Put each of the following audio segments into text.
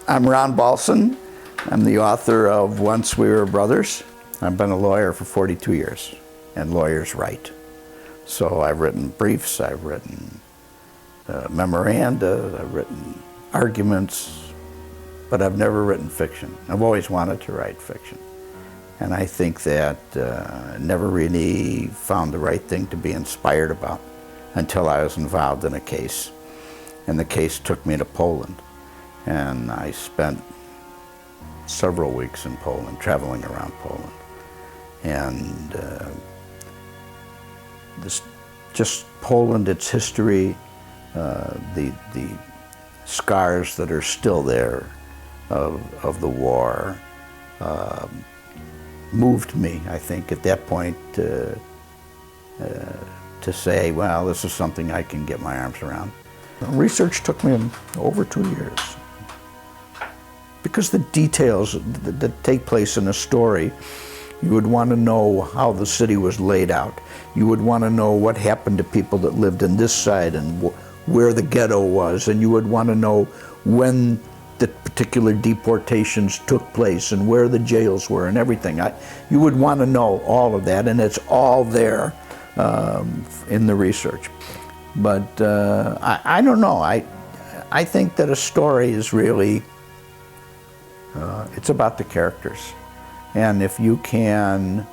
I'm Ron Balson. I'm the author of Once We Were Brothers. I've been a lawyer for 42 years, and lawyers write. So I've written briefs, I've written memoranda, I've written arguments, but I've never written fiction. I've always wanted to write fiction. And I think that I never really found the right thing to be inspired about until I was involved in a case. And the case took me to Poland. And I spent several weeks in Poland, traveling around Poland. And just Poland, its history, the scars that are still there of the war, moved me, I think, at that point to say, well, this is something I can get my arms around. Research took me over 2 years. Because the details that take place in a story, you would want to know how the city was laid out. You would want to know what happened to people that lived in this side and where the ghetto was. And you would want to know when the particular deportations took place and where the jails were and everything. You would want to know all of that, and it's all there in the research. But I don't know. I think that a story is really, it's about the characters. And if you can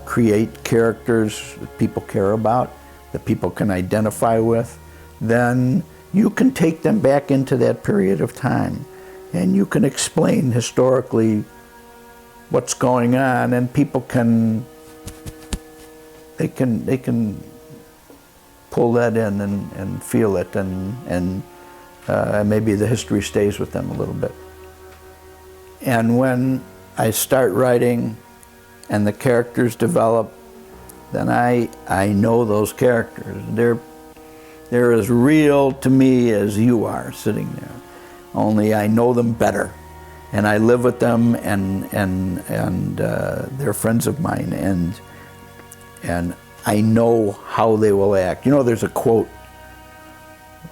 create characters that people care about, that people can identify with, then you can take them back into that period of time. And you can explain historically what's going on, and people can, they can pull that in and feel it, and maybe the history stays with them a little bit. And when I start writing and the characters develop, then I know those characters. They're as real to me as you are sitting there. Only I know them better, and I live with them, and they're friends of mine, and I know how they will act. You know, there's a quote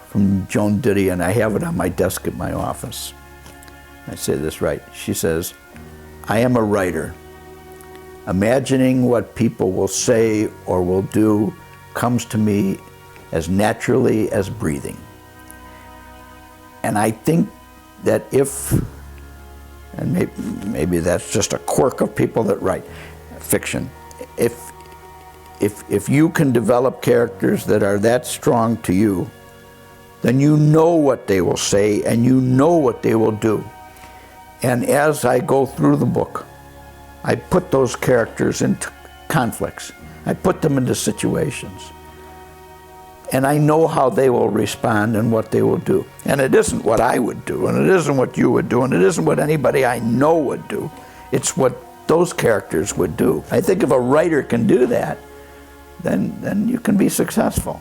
from Joan Didion, and I have it on my desk at my office. I say this right. She says, "I am a writer. Imagining what people will say or will do comes to me as naturally as breathing." And I think that and maybe that's just a quirk of people that write fiction, if you can develop characters that are that strong to you, then you know what they will say and you know what they will do. And as I go through the book, I put those characters into conflicts. I put them into situations. And I know how they will respond and what they will do. And it isn't what I would do, and it isn't what you would do, and it isn't what anybody I know would do. It's what those characters would do. I think if a writer can do that, then you can be successful.